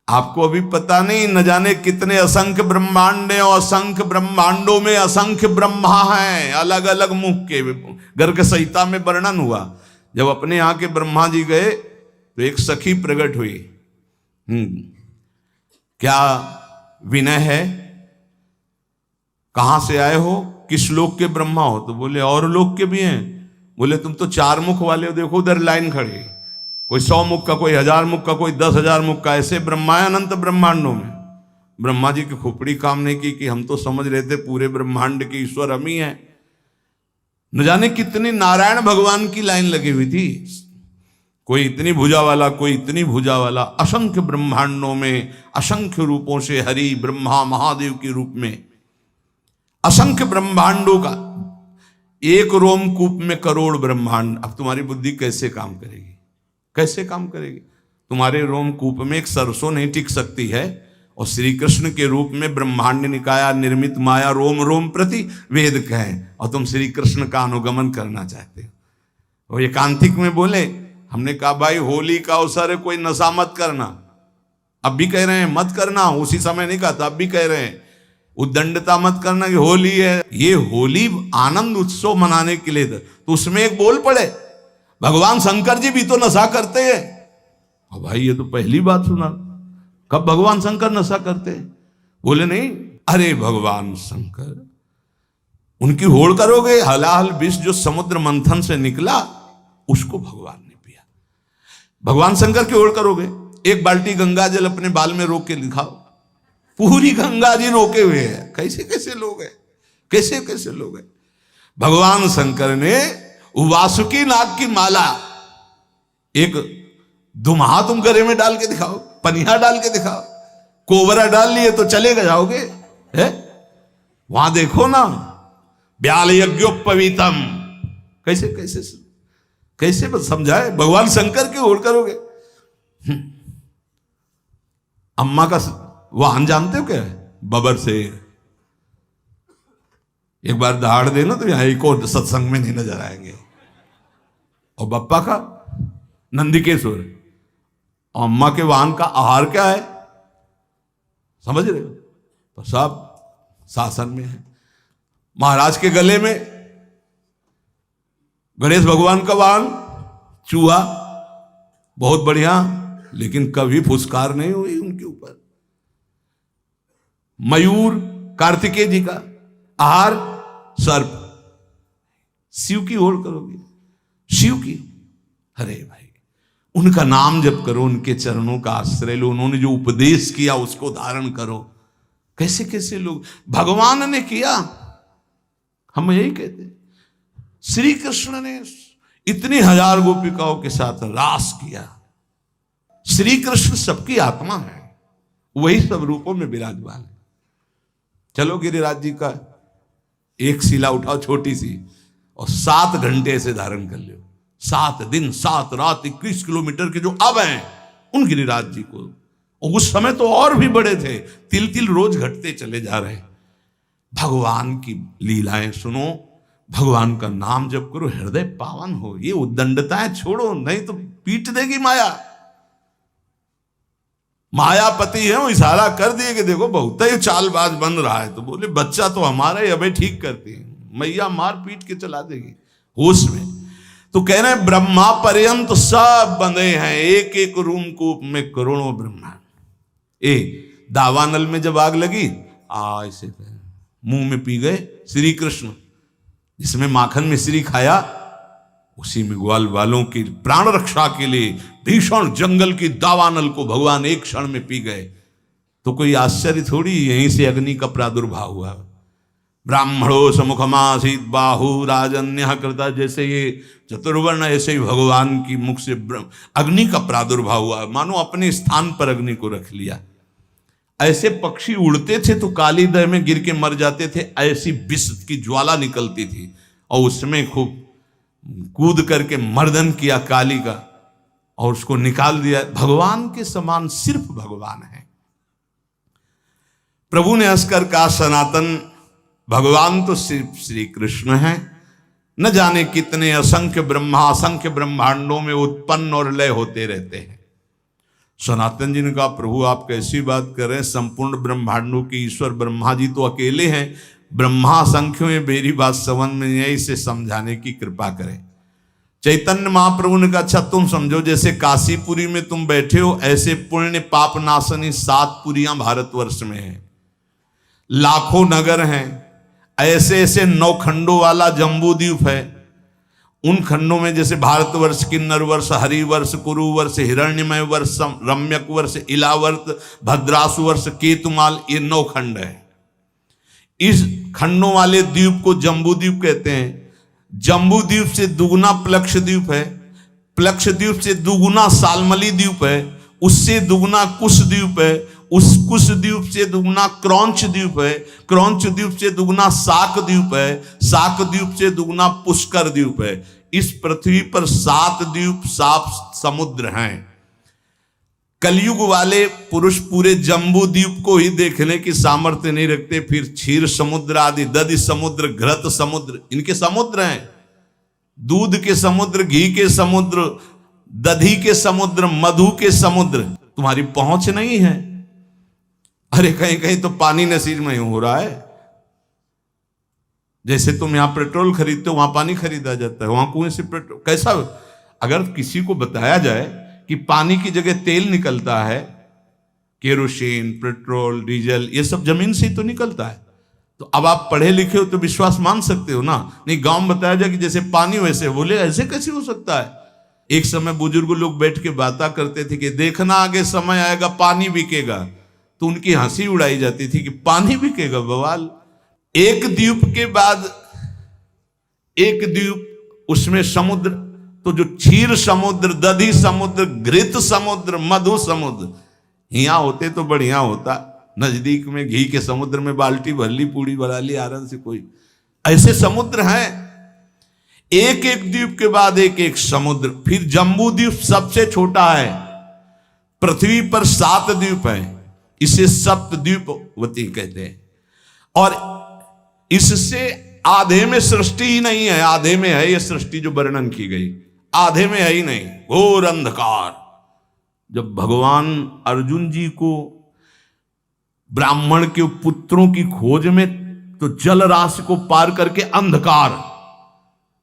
आपको अभी पता नहीं, न जाने कितने असंख्य ब्रह्मांड हैं और असंख्य ब्रह्मांडों में असंख्य ब्रह्मा हैं, अलग अलग मुख के। गर्ग संहिता में वर्णन हुआ, जब अपने यहाँ के ब्रह्मा जी गए तो एक सखी प्रकट हुई। क्या विनय है, कहां से आए हो, किस लोक के ब्रह्मा हो? तो बोले और लोक के भी हैं। बोले तुम तो 4 मुख वाले हो, देखो उधर लाइन खड़ी, कोई 100 मुख का, कोई 1000 मुख का, कोई 10,000 मुख का, ऐसे ब्रह्मा है अनंत ब्रह्मांडों में। ब्रह्मा जी की खोपड़ी काम नहीं की कि हम तो समझ रहे थे पूरे ब्रह्मांड के ईश्वर हम ही हैं। न जाने कितनी नारायण भगवान की लाइन लगी हुई थी, कोई इतनी भुजा वाला, कोई इतनी भुजा वाला। असंख्य ब्रह्मांडों में असंख्य रूपों से हरि ब्रह्मा महादेव के रूप में असंख्य ब्रह्मांडों का एक रोमकूप में करोड़ ब्रह्मांड। अब तुम्हारी बुद्धि कैसे काम करेगी, कैसे काम करेगी? तुम्हारे रोमकूप में एक सरसों नहीं टिक सकती है, और श्री कृष्ण के रूप में ब्रह्मांड निकाया निर्मित माया रोम रोम प्रति वेद कहें, और तुम श्री कृष्ण का अनुगमन करना चाहते हो। वो एकांतिक में बोले, हमने कहा भाई होली का अवसर है, कोई नशा मत करना। अब भी कह रहे हैं मत करना, उसी समय नहीं कहा था, अब भी कह रहे हैं उद्दंडता मत करना कि होली है। ये होली आनंद उत्सव मनाने के लिए था, तो उसमें एक बोल पड़े भगवान शंकर जी भी तो नशा करते हैं। और भाई ये तो पहली बात सुना, कब भगवान शंकर नशा करते हैं? बोले नहीं, अरे भगवान शंकर, उनकी होड़ करोगे, हलाहल विष जो समुद्र मंथन से निकला उसको भगवान ने पिया। भगवान शंकर की होड़ करोगे, एक बाल्टी गंगा जल अपने बाल में रोक के दिखाओ, पूरी गंगा जी रोके हुए हैं। कैसे कैसे लोग हैं, कैसे कैसे लोग हैं। भगवान शंकर ने वासुकी नाग की माला, एक दुम्हा तुम गले में डाल के दिखाओ, पनिया डाल के दिखाओ, कोबरा डाल लिए तो चले जाओगे है? वहां देखो ना, ब्याल यज्ञोपवीतम, कैसे कैसे कैसे बस समझाए। भगवान शंकर की ओर करोगे। अम्मा का वाहन जानते हो क्या है? बबर से एक बार दहाड़ देना तो यहां एक और सत्संग में नहीं नजर आएंगे। और बप्पा का नंदिकेश्वर। अम्मा के वाहन का आहार क्या है, समझ रहे हो? तो सब शासन में है। महाराज के गले में गणेश भगवान का वाहन चूहा, बहुत बढ़िया, लेकिन कभी फुसकार नहीं हुई उनके ऊपर। मयूर कार्तिकेय जी का आहार सर्प। शिव की ओर करोगे, शिव की, अरे भाई उनका नाम जप करो, उनके चरणों का आश्रय लो, उन्होंने जो उपदेश किया उसको धारण करो। कैसे कैसे लोग भगवान ने किया, हम यही कहते। श्री कृष्ण ने इतनी 1000 गोपिकाओं के साथ रास किया। श्री कृष्ण सबकी आत्मा है, वही सब रूपों में विराजमान है। चलो गिरिराज जी का एक शिला उठाओ छोटी सी, और 7 घंटे से धारण कर लो। 7 दिन 7 रात 21 किलोमीटर के जो अब हैं उन गिरिराज जी को। और उस समय तो और भी बड़े थे, तिल तिल रोज घटते चले जा रहे। भगवान की लीलाएं सुनो, भगवान का नाम जप करो, हृदय पावन हो। ये उद्दंडताएं छोड़ो, नहीं तो पीट देगी माया। मायापति है, वो इशारा कर दिए कि देखो बहुत ही चालबाज बन रहा है, तो बोले बच्चा तो हमारा ही, अबे ठीक करती है मैया, मार पीट के चला देगी होश में। तो कह रहे हैं ब्रह्मा पर्यंत सब बंधे हैं, एक एक रूम कूप में करोड़ों ब्रह्मा। दावानल में जब आग लगी, ऐसे मुंह में पी गए श्री कृष्ण, जिसमें माखन मिश्री खाया, उसी में ग्वाल वालों की प्राण रक्षा के लिए भीषण जंगल की दावानल को भगवान एक क्षण में पी गए। तो कोई आश्चर्य थोड़ी, यहीं से अग्नि का प्रादुर्भाव हुआ। ब्राह्मणो समुखमासीत बाहु राजन्य कृता, जैसे ये चतुर्वर्ण ऐसे ही भगवान की मुख से अग्नि का प्रादुर्भाव हुआ, मानो अपने स्थान पर अग्नि को रख लिया। ऐसे पक्षी उड़ते थे तो काली दह में गिर के मर जाते थे, ऐसी विष की ज्वाला निकलती थी, और उसमें खूब कूद करके मर्दन किया काली का, और उसको निकाल दिया। भगवान के समान सिर्फ भगवान है। प्रभु ने हंसकर कहा, सनातन भगवान तो सिर्फ श्री कृष्ण है, न जाने कितने असंख्य ब्रह्मा असंख्य ब्रह्मांडों में उत्पन्न और लय होते रहते हैं। सनातन जी ने कहा प्रभु आप कैसी बात कर रहे हैं, संपूर्ण ब्रह्मांडों के ईश्वर ब्रह्मा जी तो अकेले हैं, ब्रह्मा असंख्य में, मेरी बात समझ में नहीं है, इसे समझाने की कृपा करें। चैतन्य महाप्रभु ने कहा अच्छा तुम समझो, जैसे काशीपुरी में तुम बैठे हो ऐसे पुण्य पाप नाशनी 7 पुरियां भारतवर्ष में हैं, लाखों नगर हैं, ऐसे ऐसे 9 खंडों वाला जम्बू द्वीप है। उन खंडों में जैसे भारतवर्ष, किन्नर वर्ष, हरिवर्ष, कुरुवर्ष, हिरण्यमय वर्ष, रम्यक वर्ष, इलावर्त, भद्रासु वर्ष, केतुमाल, ये 9 खंड है। इस खंडों वाले द्वीप को जम्बू द्वीप कहते हैं। जम्बू द्वीप से दुगुना प्लक्ष द्वीप है, प्लक्ष द्वीप से दुगुना सालमली द्वीप है, उससे दुगुना कुश द्वीप है, उस कुश द्वीप से दुगुना क्रौंच द्वीप है, क्रौंच द्वीप से दुगुना साक द्वीप है, साक द्वीप से दुगुना पुष्कर द्वीप है। इस पृथ्वी पर 7 द्वीप, 7 समुद्र हैं। कलयुग वाले पुरुष पूरे जम्बू द्वीप को ही देखने की सामर्थ्य नहीं रखते, फिर क्षीर समुद्र आदि, दधि समुद्र, घृत समुद्र, इनके समुद्र हैं। दूध के समुद्र, घी के समुद्र, दधी के समुद्र, मधु के समुद्र, तुम्हारी पहुंच नहीं है। अरे कहीं कहीं तो पानी नसीब में हो रहा है। जैसे तुम यहां पेट्रोल खरीदते हो, वहां पानी खरीदा जाता है, वहां कुएं से पेट्रोल। कैसा, अगर किसी को बताया जाए कि पानी की जगह तेल निकलता है, केरोसिन, पेट्रोल, डीजल, ये सब जमीन से ही तो निकलता है, तो अब आप पढ़े लिखे हो तो विश्वास मान सकते हो ना। नहीं, गांव में बताया जाए कि जैसे पानी वैसे, बोले ऐसे कैसे हो सकता है। एक समय बुजुर्ग लोग बैठ के बातें करते थे कि देखना आगे समय आएगा पानी बिकेगा, तो उनकी हंसी उड़ाई जाती थी कि पानी बिकेगा, बवाल। एक द्वीप के बाद एक द्वीप, उसमें समुद्र, तो जो क्षीर समुद्र, दधी समुद्र, घृत समुद्र, मधु समुद्र, यहाँ होते तो बढ़िया होता। नजदीक में घी के समुद्र में बाल्टी भर ली, पूड़ी बना ली आराम से। कोई ऐसे समुद्र हैं, एक एक द्वीप के बाद एक एक समुद्र। फिर जम्बू द्वीप सबसे छोटा है, पृथ्वी पर 7 द्वीप हैं, इसे सप्तद्वीपवती कहते हैं। और इससे आधे में सृष्टि ही नहीं है, आधे में है ये सृष्टि जो वर्णन की गई, आधे में है ही नहीं, घोर अंधकार। जब भगवान अर्जुन जी को ब्राह्मण के पुत्रों की खोज में, तो जल राशि को पार करके अंधकार,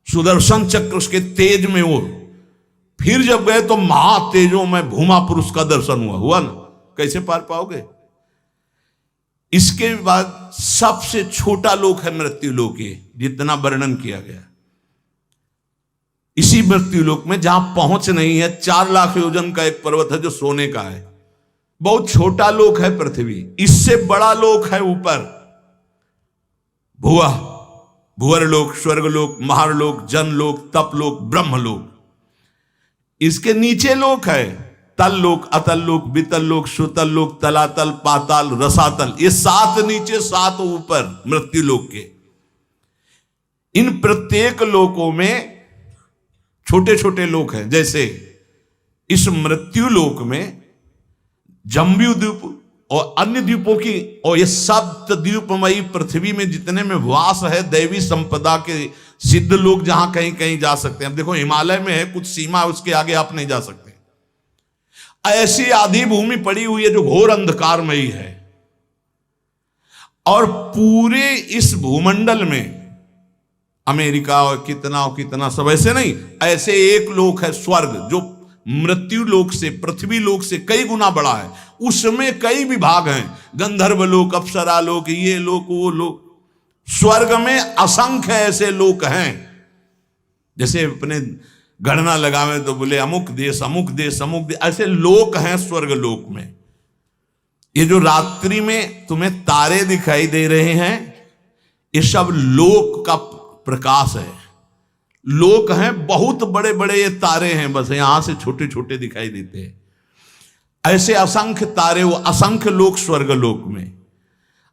सुदर्शन चक्र उसके तेज में हो, फिर जब गए तो महातेजों में भूमा पुरुष का दर्शन हुआ ना, कैसे पार पाओगे। इसके बाद सबसे छोटा लोक है मृत्यु लोक, जितना वर्णन किया गया। इसी मृत्यु लोक में जहां पहुंच नहीं है, 4 लाख योजन का एक पर्वत है जो सोने का है, बहुत छोटा लोक है पृथ्वी। इससे बड़ा लोक है ऊपर भुआ, भुवरलोक, स्वर्गलोक, महारलोक, जनलोक, तपलोक, ब्रह्मलोक। इसके नीचे लोक है तल लोक, अतल लोक, बितल लोक, सुतल लोक, तलातल, पाताल, रसातल। ये 7 नीचे 7 ऊपर मृत्यु लोक के। इन प्रत्येक लोकों में छोटे छोटे लोक हैं। जैसे इस मृत्यु लोक में जम्बू द्वीप और अन्य द्वीपों की, और ये सप्त द्वीपमयी पृथ्वी में जितने में वास है दैवी संपदा के सिद्ध लोग, जहां कहीं कहीं जा सकते हैं। अब देखो हिमालय में है कुछ सीमा, उसके आगे आप नहीं जा सकते। ऐसी आधी भूमि पड़ी हुई है जो घोर अंधकारमयी है। और पूरे इस भूमंडल में अमेरिका और कितना सब ऐसे नहीं, ऐसे एक लोक है स्वर्ग, जो मृत्यु लोक से, पृथ्वी लोक से कई गुना बड़ा है। उसमें कई विभाग हैं, गंधर्व लोक, अप्सरा लोक, ये लोक, वो लोक। स्वर्ग में असंख्य ऐसे लोक हैं। जैसे अपने गणना लगावे तो बोले अमुक देश, अमुक देश, अमुक देश, ऐसे लोक हैं स्वर्ग लोक में। ये जो रात्रि में तुम्हें तारे दिखाई दे रहे हैं, ये सब लोक का प्रकाश है। लोक हैं, बहुत बड़े बड़े ये तारे हैं, बस यहां से छोटे छोटे दिखाई देते हैं। ऐसे असंख्य तारे, वो असंख्य लोक स्वर्ग लोक में।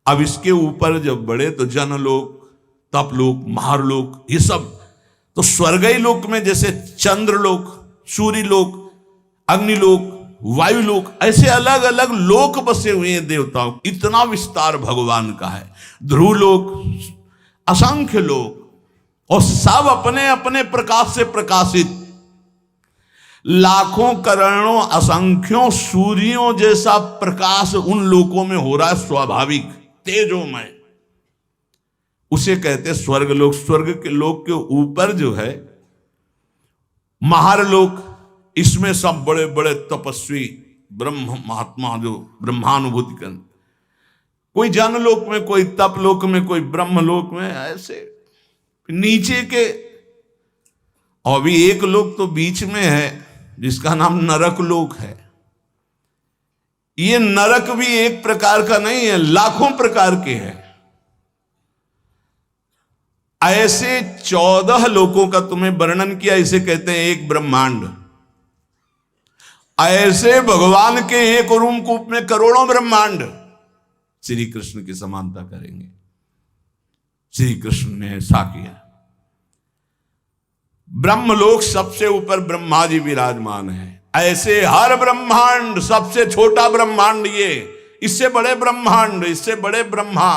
अब इसके ऊपर जब बढ़े तो जनलोक, तपलोक, महारलोक, ये सब। तो स्वर्गीय लोक में जैसे चंद्रलोक, सूर्यलोक, अग्निलोक, वायुलोक, ऐसे अलग अलग लोक बसे हुए हैं देवताओं। इतना विस्तार भगवान का है। ध्रुवलोक, असंख्य लोक, और सब अपने अपने प्रकाश से प्रकाशित। लाखों करोड़ों असंख्यों सूर्यों जैसा प्रकाश उन लोकों में हो रहा है, स्वाभाविक तेजोमय। उसे कहते स्वर्ग लोक। स्वर्ग के लोक के ऊपर जो है महारलोक, इसमें सब बड़े बड़े तपस्वी ब्रह्म महात्मा जो ब्रह्मानुभूति कर, कोई जनलोक में, कोई तपलोक में, कोई ब्रह्मलोक में, ऐसे नीचे के। और भी एक लोक तो बीच में है जिसका नाम नरक लोक है। ये नरक भी एक प्रकार का नहीं है, लाखों प्रकार के हैं। ऐसे 14 लोकों का तुम्हें वर्णन किया, इसे कहते हैं एक ब्रह्मांड। ऐसे भगवान के एक रूप में करोड़ों ब्रह्मांड श्री कृष्ण की समानता करेंगे। श्री कृष्ण ने ऐसा किया। ब्रह्मलोक सबसे ऊपर ब्रह्मा जी विराजमान है। ऐसे हर ब्रह्मांड, सबसे छोटा ब्रह्मांड ये, इससे बड़े ब्रह्मांड, इससे बड़े ब्रह्मा।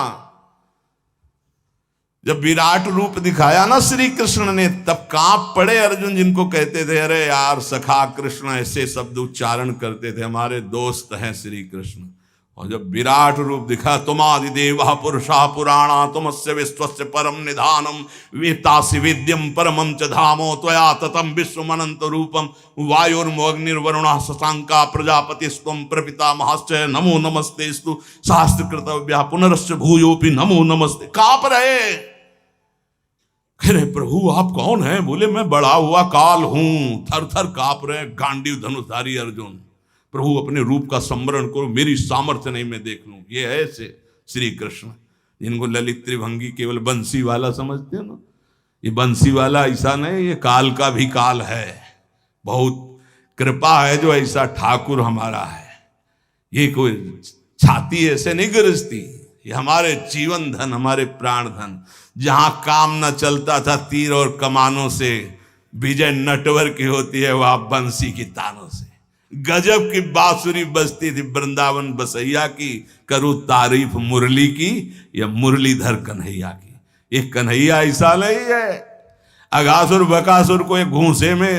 जब विराट रूप दिखाया ना श्री कृष्ण ने, तब कांप पड़े अर्जुन, जिनको कहते थे अरे यार सखा कृष्ण, ऐसे शब्द उच्चारण करते थे, हमारे दोस्त हैं श्री कृष्ण। और जब विराट रूप दिखा, तुमादि देवा पुरुषा पुराणा तुमस्य विश्वस्य परम निधानम वेत्तासि वेद्यम परमं च धामो त्वया ततं विश्वमनंत रूपम वायुर्मोऽग्निर्वरुणः शशांका प्रजापतिस्त्वं प्रपितामहश्च नमो नमस्तेस्तु सहस्रकृतव्या पुनरस्य भूयोपि नमो नमस्ते। कांप रहे। अरे प्रभु आप कौन हैं? बोले मैं बड़ा हुआ काल हूं। थर थर कांप रहे गांडीव धनुषधारी अर्जुन। प्रभु अपने रूप का स्मरण करो, मेरी सामर्थ्य नहीं मैं देख लूं। ये है ऐसे श्री कृष्ण, जिनको ललित त्रिभंगी केवल बंसी वाला समझते हो ना। ये बंसी वाला ऐसा नहीं, ये काल का भी काल है। बहुत कृपा है जो ऐसा ठाकुर हमारा है। ये कोई छाती ऐसे नहीं गरजती, ये हमारे जीवन धन, हमारे प्राण धन। जहां काम न चलता था तीर और कमानों से, विजय नटवर की होती है वहां बंसी की तानों से। गजब की बांसुरी बजती थी वृंदावन बसैया की, करूं तारीफ मुरली की या मुरलीधर कन्हैया की। ये कन्हैया ऐसा नहीं है अगासुर बकासुर को एक घूंसे में।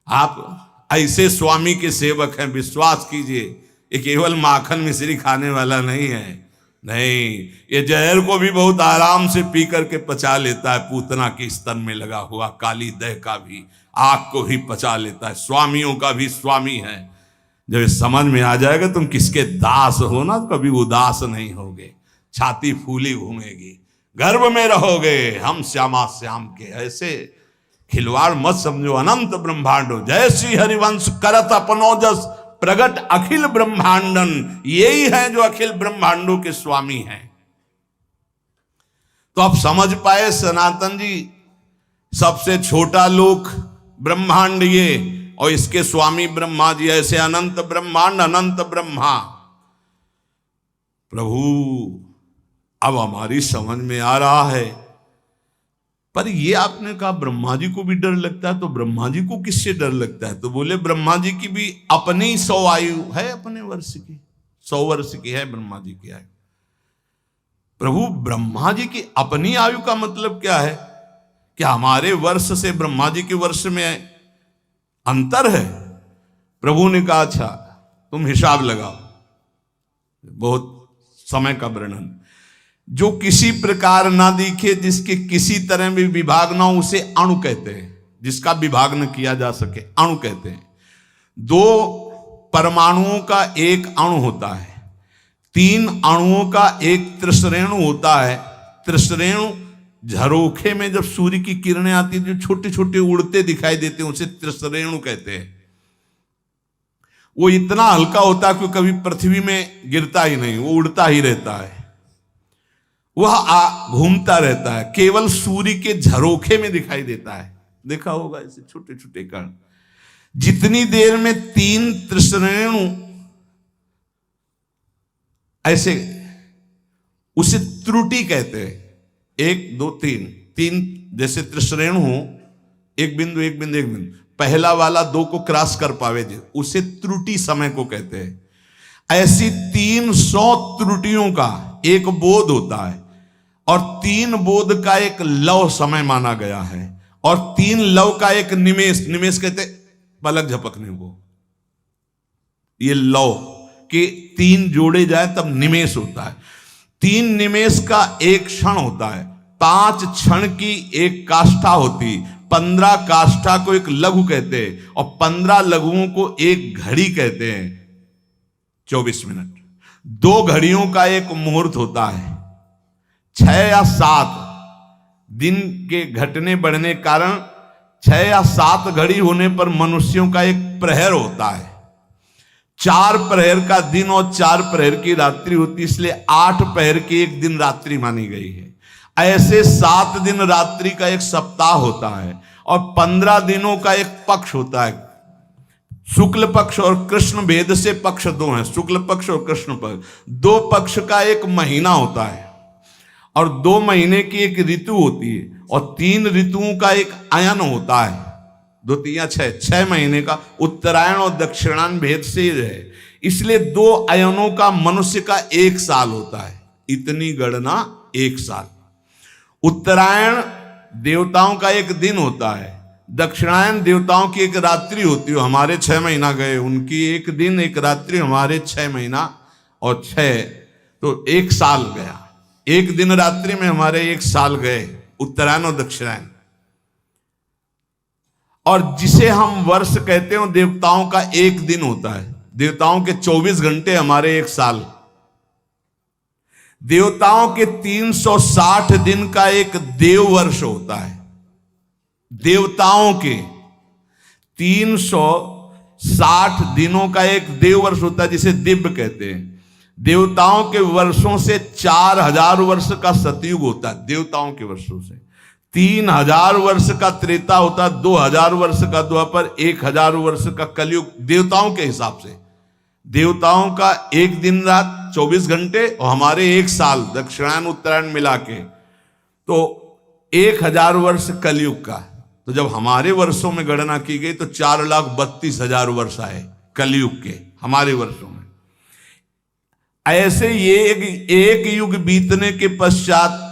आप ऐसे स्वामी के सेवक हैं, विश्वास कीजिए। ये केवल माखन मिश्री खाने वाला नहीं है, नहीं, ये जहर को भी बहुत आराम से पी करके पचा लेता है। पूतना के स्तन में लगा हुआ काली दह का भी, आग को भी पचा लेता है। स्वामियों का भी स्वामी है। जब ये समझ में आ जाएगा तुम किसके दास हो ना, तो कभी उदास नहीं होगे, छाती फूली घूमेगी, गर्भ में रहोगे। हम श्यामा श्याम के। ऐसे खिलवाड़ मत समझो। अनंत ब्रह्मांडो जय श्री हरिवंश करत अपनो जस प्रगट अखिल ब्रह्मांडन। यही है जो अखिल ब्रह्मांडों के स्वामी हैं। तो आप समझ पाए सनातन जी, सबसे छोटा लोक ब्रह्मांड ये, और इसके स्वामी ब्रह्मा जी। ऐसे अनंत ब्रह्मांड, अनंत ब्रह्मा। प्रभु अब हमारी समझ में आ रहा है। पर ये आपने कहा ब्रह्मा जी को भी डर लगता है, तो ब्रह्मा जी को किससे डर लगता है? तो बोले ब्रह्मा जी की भी अपनी 100 आयु है, अपने वर्ष की 100 वर्ष की है ब्रह्मा जी की आयु। प्रभु ब्रह्मा जी की अपनी आयु का मतलब क्या है? क्या हमारे वर्ष से ब्रह्मा जी के वर्ष में अंतर है? प्रभु ने कहा अच्छा तुम हिसाब लगाओ। बहुत समय का वर्णन। जो किसी प्रकार ना दिखे, जिसके किसी तरह भी विभाग ना हो, उसे अणु कहते हैं। जिसका विभाग न किया जा सके अणु कहते हैं। 2 परमाणुओं का एक अणु होता है, 3 अणुओं का एक त्रिश्रेणु होता है। त्रिश्रेणु झरोखे में जब सूर्य की किरणें आती है, जो छोटे छोटे उड़ते दिखाई देते हैं, उसे त्रिश्रेणु कहते हैं। वो इतना हल्का होता है कि कभी पृथ्वी में गिरता ही नहीं, वो उड़ता ही रहता है, वह घूमता रहता है, केवल सूर्य के झरोखे में दिखाई देता है। देखा होगा ऐसे छोटे छोटे कण। जितनी देर में 3 त्रिश्रेणु ऐसे, उसे त्रुटि कहते हैं। 1 2 3 जैसे त्रिश्रेणु हो, एक बिंदु एक बिंदु एक बिंदु, पहला वाला 2 को क्रॉस कर पावे जो, उसे त्रुटि समय को कहते हैं। ऐसी 300 त्रुटियों का एक बोध होता है, और 3 बोध का एक लव समय माना गया है, और 3 लव का एक निमेष। निमेष कहते पलक झपकने को। ये लौ के 3 जोड़े जाए तब निमेष होता है। 3 निमेष का एक क्षण होता है, 5 क्षण की एक काष्ठा होती, 15 काष्ठा को एक लघु कहते हैं और 15 लघुओं को एक घड़ी कहते हैं। 24 मिनट 2 घड़ियों का एक मुहूर्त होता है। 6 या 7 दिन के घटने बढ़ने कारण 6 या 7 घड़ी होने पर मनुष्यों का एक प्रहर होता है। 4 प्रहर का दिन और 4 प्रहर की रात्रि होती, इसलिए 8 प्रहर की एक दिन रात्रि मानी गई है। ऐसे 7 दिन रात्रि का एक सप्ताह होता है और 15 दिनों का एक पक्ष होता है। शुक्ल पक्ष और कृष्ण भेद से पक्ष 2 हैं, शुक्ल पक्ष और कृष्ण पक्ष। 2 पक्ष का एक महीना होता है और 2 महीने की एक ऋतु होती है और 3 ऋतुओं का एक अयन होता है। 2 3 6 महीने का उत्तरायण और दक्षिणायन भेद से ही है, इसलिए 2 अयनों का मनुष्य का 1 साल होता है। इतनी गणना 1 साल। उत्तरायण देवताओं का एक दिन होता है, दक्षिणायन देवताओं की एक रात्रि होती है। हमारे 6 महीना गए, उनकी एक दिन एक रात्रि, हमारे 6 महीना और 6 तो 1 साल गया। एक दिन रात्रि में हमारे 1 साल गए, उत्तरायण और दक्षिणायन। और जिसे हम वर्ष कहते हैं देवताओं का 1 दिन होता है। देवताओं के 24 घंटे, हमारे 1 साल। देवताओं के 360 दिन का एक देव वर्ष होता है। देवताओं के 360 दिनों का एक देव वर्ष होता है, जिसे दिव्य कहते हैं। देवताओं के वर्षों से 4000 वर्ष का सतयुग होता है। देवताओं के वर्षों से 3000 वर्ष का त्रेता होता है, 2000 वर्ष का द्वापर, 1000 वर्ष का कलयुग। देवताओं के हिसाब से देवताओं का एक दिन रात 24 घंटे और हमारे 1 साल, दक्षिणायन उत्तरायण मिला के, तो 1000 वर्ष कलयुग का। तो जब हमारे वर्षों में गणना की गई तो 4,32,000 वर्ष आए कलयुग के हमारे वर्षों में। ऐसे ये एक युग बीतने के पश्चात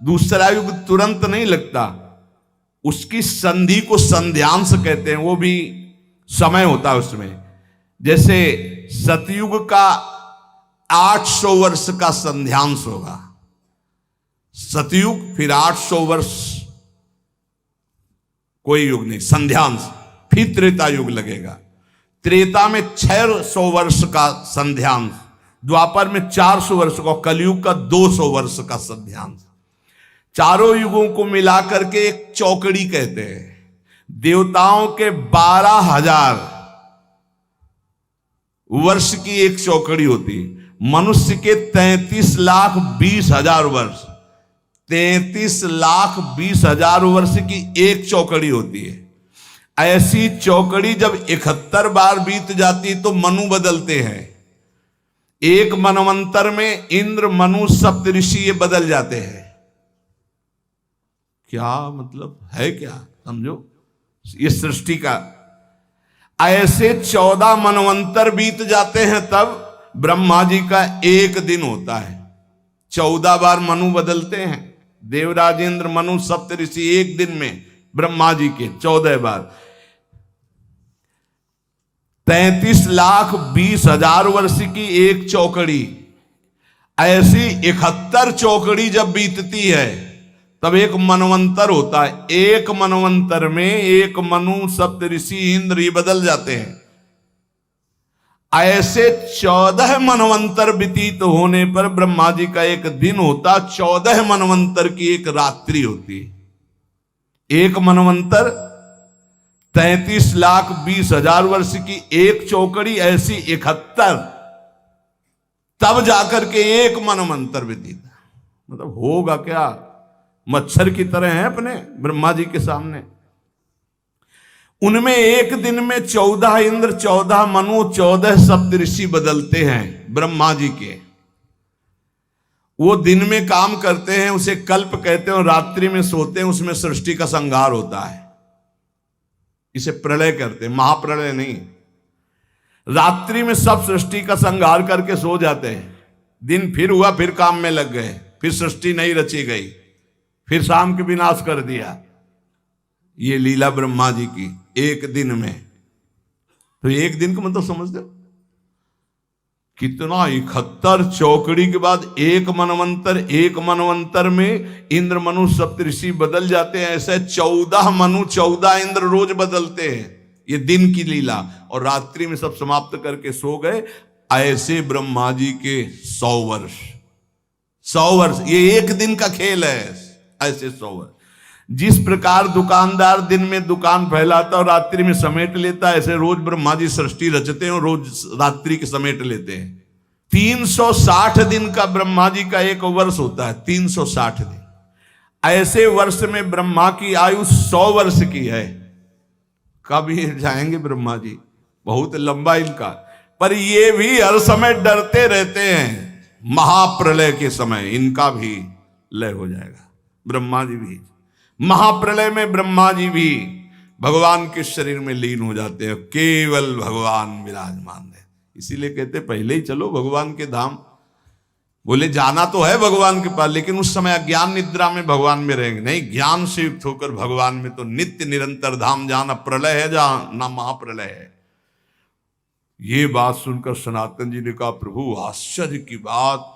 दूसरा युग तुरंत नहीं लगता, उसकी संधि को संध्यांश कहते हैं, वो भी समय होता है उसमें। जैसे सतयुग का 800 वर्ष का संध्यांश होगा, सतयुग, फिर 800 वर्ष कोई युग नहीं, संध्यांश, फिर त्रेता युग लगेगा। त्रेता में 600 वर्ष का संध्यांश, द्वापर में 400 वर्ष का, कलयुग का 200 वर्ष का संध्यांश। चारों युगों को मिलाकर के एक चौकड़ी कहते हैं। देवताओं के 12,000 वर्ष की एक चौकड़ी होती, मनुष्य के 33,20,000 वर्ष, 33,20,000 वर्ष की एक चौकड़ी होती है। ऐसी चौकड़ी जब 71 बार बीत जाती तो मनु बदलते हैं। एक मनवंतर में इंद्र, मनु, सप्तऋषि ये बदल जाते हैं। क्या मतलब है, क्या समझो ये सृष्टि का। ऐसे 14 मनवंतर बीत जाते हैं तब ब्रह्मा जी का एक दिन होता है। 14 बार मनु बदलते हैं, देवराज, इंद्र, मनु, सप्तऋषि एक दिन में ब्रह्मा जी के 14 बार। 33,20,000 वर्ष की एक चौकड़ी। ऐसी 71 चौकड़ी जब बीतती है तब एक मनवंतर होता है। एक मनवंतर में एक मनु, सप्तऋषि, इंद्र ये बदल जाते हैं। ऐसे 14 मनवंतर व्यतीत होने पर ब्रह्मा जी का एक दिन होता, 14 मनवंतर की एक रात्रि होती। एक मनवंतर 33,20,000 वर्ष की एक चौकड़ी, ऐसी 71, तब जाकर के एक मनवंतर व्यतीत। मतलब होगा क्या, मच्छर की तरह हैं अपने ब्रह्मा जी के सामने। उनमें एक दिन में 14 इंद्र, 14 मनु, 14 सप्तऋषि बदलते हैं ब्रह्मा जी के। वो दिन में काम करते हैं, उसे कल्प कहते हैं, और रात्रि में सोते हैं, उसमें सृष्टि का संहार होता है। इसे प्रलय करते हैं, महाप्रलय नहीं। रात्रि में सब सृष्टि का संहार करके सो जाते हैं, दिन फिर हुआ, फिर काम में लग गए, फिर सृष्टि नहीं रची गई, फिर शाम के विनाश कर दिया। ये लीला ब्रह्मा जी की एक दिन में। तो एक दिन का मतलब समझते हो कितना, 71 चौकड़ी के बाद एक मनवंतर में इंद्र मनु सप्तऋषि बदल जाते हैं। ऐसे 14 मनु 14 इंद्र रोज बदलते हैं। ये दिन की लीला, और रात्रि में सब समाप्त करके सो गए। ऐसे ब्रह्मा जी के 100 वर्ष, ये एक दिन का खेल है। ऐसे 100 वर्ष। जिस प्रकार दुकानदार दिन में दुकान फैलाता और रात्रि में समेट लेता, ऐसे रोज ब्रह्मा जी सृष्टि रचते हैं और रोज रात्रि के समेट लेते हैं। 360 दिन का ब्रह्मा जी का एक वर्ष होता है, 360 दिन। ऐसे वर्ष में ब्रह्मा की आयु 100 वर्ष की है। कब ये जाएंगे ब्रह्मा जी, बहुत लंबा इनका। पर ये भी हर समय डरते रहते हैं, महाप्रलय के समय इनका भी लय हो जाएगा। ब्रह्मा जी भी महाप्रलय में, ब्रह्मा जी भी भगवान के शरीर में लीन हो जाते हैं, केवल भगवान विराजमान है। इसीलिए कहते पहले ही चलो भगवान के धाम। बोले जाना तो है भगवान के पास, लेकिन उस समय अज्ञान निद्रा में भगवान में रहेंगे नहीं, ज्ञान से युक्त होकर भगवान में तो नित्य निरंतर धाम। जहां न प्रलय है, जहां ना महाप्रलय है। ये बात सुनकर सनातन जी ने कहा, प्रभु आश्चर्य की बात,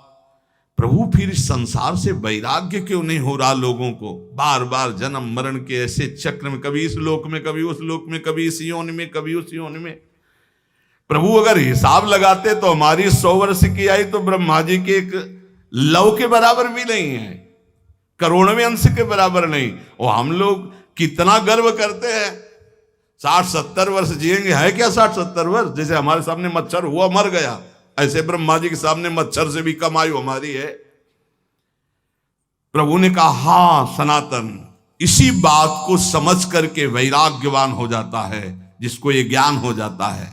प्रभु फिर इस संसार से वैराग्य क्यों नहीं हो रहा लोगों को? बार बार जन्म मरण के ऐसे चक्र में, कभी इस लोक में, कभी उस लोक में, कभी इस योनि में, कभी उस योनि में। प्रभु अगर हिसाब लगाते तो हमारी 100 वर्ष की आई तो ब्रह्मा जी के एक लव के बराबर भी नहीं है, करोड़वें अंश के बराबर नहीं। और हम लोग कितना गर्व करते हैं, 60-70 वर्ष जिएंगे। है क्या 60-70 वर्ष? जैसे हमारे सामने मच्छर हुआ मर गया, ऐसे ब्रह्मा जी के सामने मच्छर से भी कम आयु हमारी है। प्रभु ने कहा, हां सनातन, इसी बात को समझ करके वैराग्यवान हो जाता है, जिसको ये ज्ञान हो जाता है।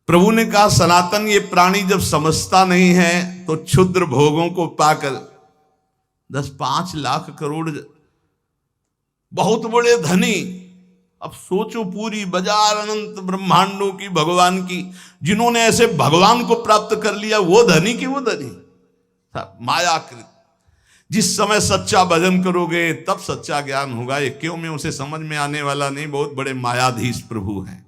प्रभु ने कहा, सनातन, ये प्राणी जब समझता नहीं है तो क्षुद्र भोगों को पाकर 10-5 लाख करोड़ बहुत बड़े धनी, अब सोचो पूरी बाजार अनंत ब्रह्मांडों की भगवान की, जिन्होंने ऐसे भगवान को प्राप्त कर लिया, वो धनी की वो धनी, मायाकृत। जिस समय सच्चा भजन करोगे तब सच्चा ज्ञान होगा। ये क्यों में उसे समझ में आने वाला नहीं, बहुत बड़े मायाधीश प्रभु हैं।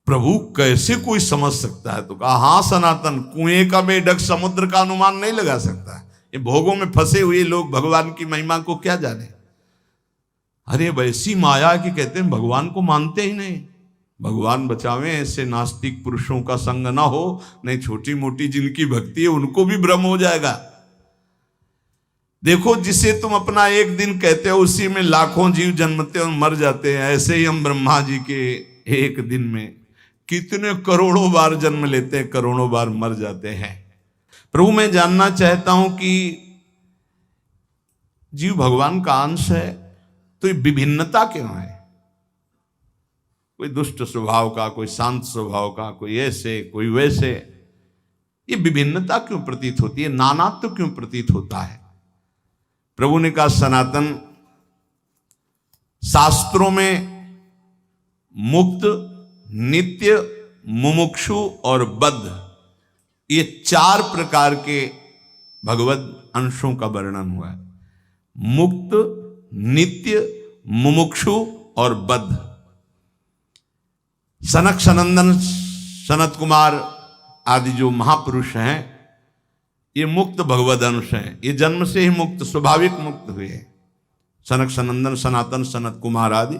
प्रभु कैसे कोई समझ सकता है? तो कहा, हां सनातन, कुएं का मेढक समुद्र का अनुमान नहीं लगा सकता। ये भोगों में फंसे हुए लोग भगवान की महिमा को क्या जाने? अरे वैसी माया की कहते हैं भगवान को मानते ही नहीं। भगवान बचावे ऐसे नास्तिक पुरुषों का संग ना हो, नहीं छोटी मोटी जिनकी भक्ति है उनको भी भ्रम हो जाएगा। देखो, जिसे तुम अपना एक दिन कहते हो उसी में लाखों जीव जन्मते और मर जाते हैं। ऐसे ही हम ब्रह्मा जी के एक दिन में कितने करोड़ों बार जन्म लेते हैं, करोड़ों बार मर जाते हैं। प्रभु, मैं जानना चाहता हूं कि जीव भगवान का अंश है तो ये विभिन्नता क्यों है? कोई दुष्ट स्वभाव का, कोई शांत स्वभाव का, कोई ऐसे कोई वैसे, ये विभिन्नता क्यों प्रतीत होती है? नानात्व क्यों प्रतीत होता है? प्रभु ने कहा, सनातन, शास्त्रों में मुक्त, नित्य, मुमुक्षु और बद्ध, ये 4 प्रकार के भगवत अंशों का वर्णन हुआ है। मुक्त, नित्य, मुमुक्षु और बद्ध। सनक सनंदन, सनत कुमार आदि जो महापुरुष हैं, ये मुक्त भगवद अंश हैं। ये जन्म से ही मुक्त, स्वाभाविक मुक्त हुए हैं। सनक सनंदन, सनातन, सनत कुमार आदि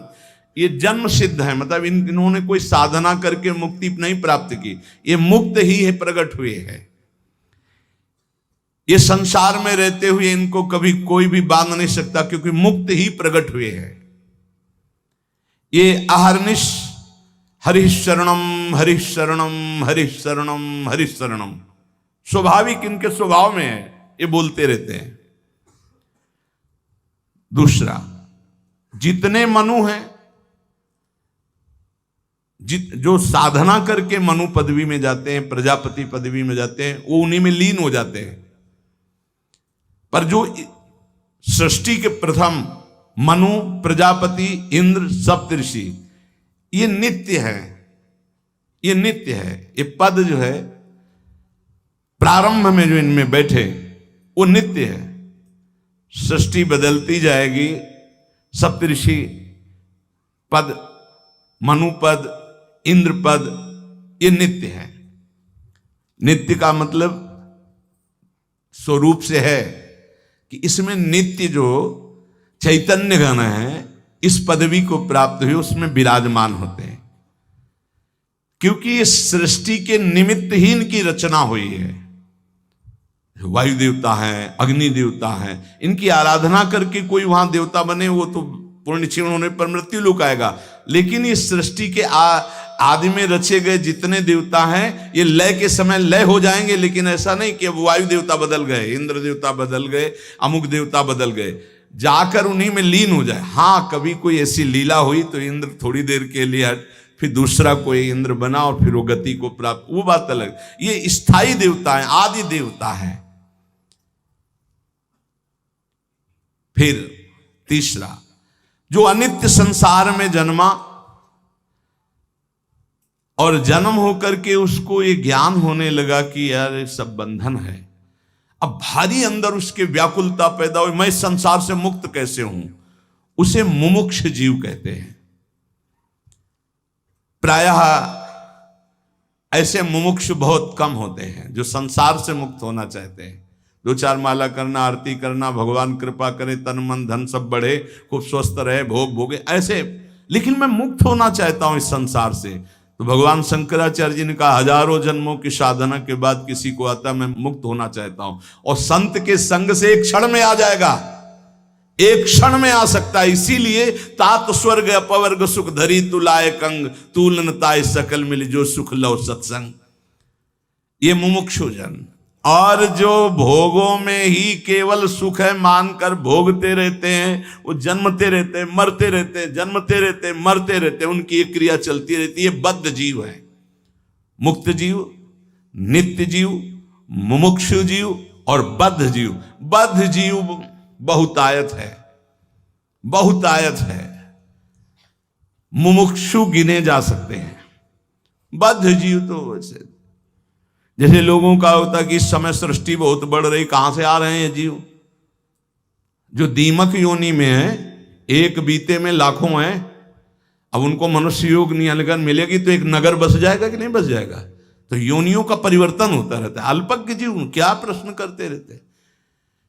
ये जन्म सिद्ध है, मतलब इन्होंने कोई साधना करके मुक्ति नहीं प्राप्त की, ये मुक्त ही है, प्रकट हुए हैं। ये संसार में रहते हुए इनको कभी कोई भी बांध नहीं सकता, क्योंकि मुक्त ही प्रकट हुए हैं। ये अहर्निश हरिशरणम हरिशरणम हरिशरणम हरिशरणम, स्वाभाविक इनके स्वभाव में है, ये बोलते रहते हैं। दूसरा, जितने मनु हैं, जो साधना करके मनु पदवी में जाते हैं, प्रजापति पदवी में जाते हैं, वो उन्हीं में लीन हो जाते हैं। पर जो सृष्टि के प्रथम मनु, प्रजापति, इंद्र, सप्तऋषि, ये नित्य है, ये नित्य है। ये पद जो है प्रारंभ में जो इनमें बैठे वो नित्य है। सृष्टि बदलती जाएगी, सप्तऋषि पद, मनुपद, इंद्र पद, ये नित्य है। नित्य का मतलब स्वरूप से है कि इसमें नित्य जो चैतन्य गण है इस पदवी को प्राप्त हुए उसमें विराजमान होते हैं, क्योंकि इस सृष्टि के निमित्त ही इनकी रचना हुई है। वायु देवता है, अग्नि देवता है, इनकी आराधना करके कोई वहां देवता बने वो तो पूर्ण क्षीण होने पर मृत्यु लोक आएगा। लेकिन इस सृष्टि के आदि में रचे गए जितने देवता हैं ये लय के समय लय हो जाएंगे, लेकिन ऐसा नहीं कि अब वायु देवता बदल गए, इंद्र देवता बदल गए, अमुक देवता बदल गए, जाकर उन्हीं में लीन हो जाए। हाँ, कभी कोई ऐसी लीला हुई तो इंद्र थोड़ी देर के लिए हट, फिर दूसरा कोई इंद्र बना और फिर वो गति को प्राप्त, वो बात अलग। ये स्थायी देवता है, आदि देवता है। फिर तीसरा, जो अनित्य संसार में जन्मा और जन्म होकर के उसको ये ज्ञान होने लगा कि यार ये सब बंधन है। अब भारी अंदर उसके व्याकुलता पैदा हुई, मैं संसार से मुक्त कैसे हूं, उसे मुमुक्ष जीव कहते हैं। प्रायः ऐसे मुमुक्ष बहुत कम होते हैं जो संसार से मुक्त होना चाहते हैं। 2-4 माला करना, आरती करना, भगवान कृपा करे, तन मन धन सब बढ़े, खूब स्वस्थ रहे, भोग भोगे, ऐसे। लेकिन मैं मुक्त होना चाहता हूं इस संसार से। तो भगवान शंकराचार्य जी ने कहा, हजारों जन्मों की साधना के बाद किसी को आता मैं मुक्त होना चाहता हूं, और संत के संग से एक क्षण में आ जाएगा, एक क्षण में आ सकता है। इसीलिए तात स्वर्ग अपवर्ग सुख धरी तुलाए कंग, तूलन ताय सकल मिल जो सुख लो सत्संग। ये मुमुक्षु जन, और जो भोगों में ही केवल सुख है मानकर भोगते रहते हैं, वो जन्मते रहते हैं, मरते रहते हैं, जन्मते रहते हैं, मरते रहते हैं, उनकी एक क्रिया चलती रहती है। बद्ध जीव है। मुक्त जीव, नित्य जीव, मुमुक्षु जीव और बद्ध जीव। बद्ध जीव बहुतायत है, बहुतायत है। मुमुक्षु गिने जा सकते हैं, बद्ध जीव तो वैसे जैसे लोगों का होता कि इस समय सृष्टि बहुत बढ़ रही, कहां से आ रहे हैं जीव? जो दीमक योनि में है, एक बीते में लाखों हैं। अब उनको मनुष्य योग नियन मिलेगी तो एक नगर बस जाएगा कि नहीं बस जाएगा? तो योनियों का परिवर्तन होता रहता है। अल्पज्ञ जीव क्या प्रश्न करते रहते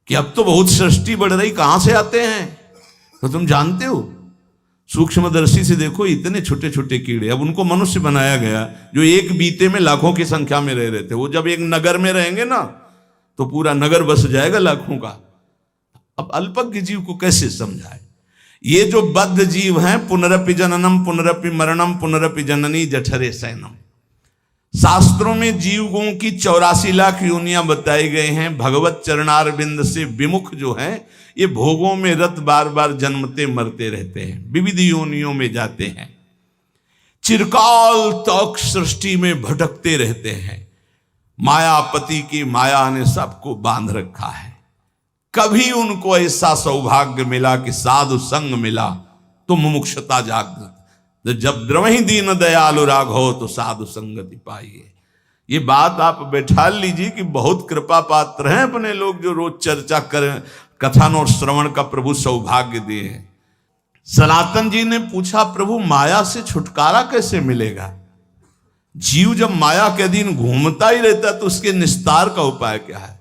कि अब तो बहुत सृष्टि बढ़ रही, कहां से आते हैं? तो तुम जानते हो, सूक्ष्मदर्शी से देखो, इतने छोटे छोटे कीड़े, अब उनको मनुष्य बनाया गया जो एक बीते में लाखों की संख्या में रह रहे थे। वो जब एक नगर में रहेंगे ना तो पूरा नगर बस जाएगा लाखों का। अब अल्पज्ञ जीव को कैसे समझाए? ये जो बद्ध जीव हैं, पुनरपि जननम पुनरपि मरणम पुनरपि जननी जठरे सैनम। शास्त्रों में जीवों की 84 लाख योनियां बताई गई हैं। भगवत चरणारविंद से विमुख जो हैं ये भोगों में रत बार बार जन्मते मरते रहते हैं, विविध योनियों में जाते हैं, चिरकाल तक सृष्टि में भटकते रहते हैं। मायापति की माया ने सबको बांध रखा है। कभी उनको ऐसा सौभाग्य मिला कि साधु संग मिला तो मुमुक्षता जागृत। जब द्रवहि दीन दयालु राघव तो साधु संगति पाइए। ये बात आप बैठा लीजिए कि बहुत कृपा पात्र हैं अपने लोग जो रोज चर्चा करें, कथन और श्रवण का प्रभु सौभाग्य दिए। सनातन जी ने पूछा, प्रभु माया से छुटकारा कैसे मिलेगा? जीव जब माया के अधीन घूमता ही रहता तो उसके निस्तार का उपाय क्या है?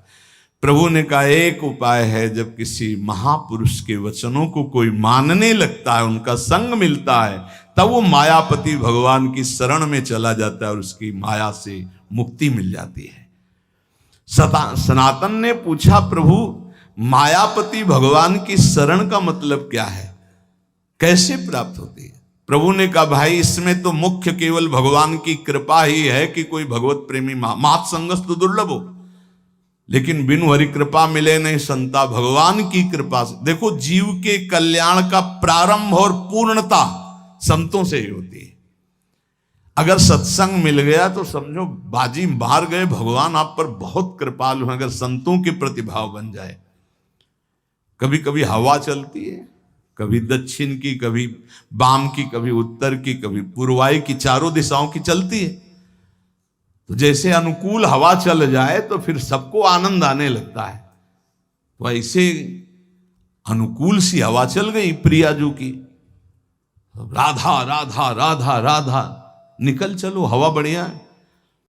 प्रभु ने कहा, एक उपाय है, जब किसी महापुरुष के वचनों को कोई मानने लगता है, उनका संग मिलता है, तब वो मायापति भगवान की शरण में चला जाता है और उसकी माया से मुक्ति मिल जाती है। सनातन ने पूछा, प्रभु मायापति भगवान की शरण का मतलब क्या है, कैसे प्राप्त होती है? प्रभु ने कहा, भाई इसमें तो मुख्य केवल भगवान की कृपा ही है कि कोई भगवत प्रेमी मात संगस्त दुर्लभ हो, लेकिन बिनु हरि कृपा मिले नहीं संता। भगवान की कृपा से देखो, जीव के कल्याण का प्रारंभ और पूर्णता संतों से ही होती है। अगर सत्संग मिल गया तो समझो बाजी मार गए, भगवान आप पर बहुत कृपालु हैं। अगर संतों के प्रतिभाव बन जाए, कभी कभी हवा चलती है, कभी दक्षिण की, कभी वाम की, कभी उत्तर की, कभी पूर्वाई की, चारों दिशाओं की चलती है। तो जैसे अनुकूल हवा चल जाए तो फिर सबको आनंद आने लगता है। तो ऐसे अनुकूल सी हवा चल गई प्रियाजू की, राधा राधा राधा राधा, निकल चलो, हवा बढ़िया है।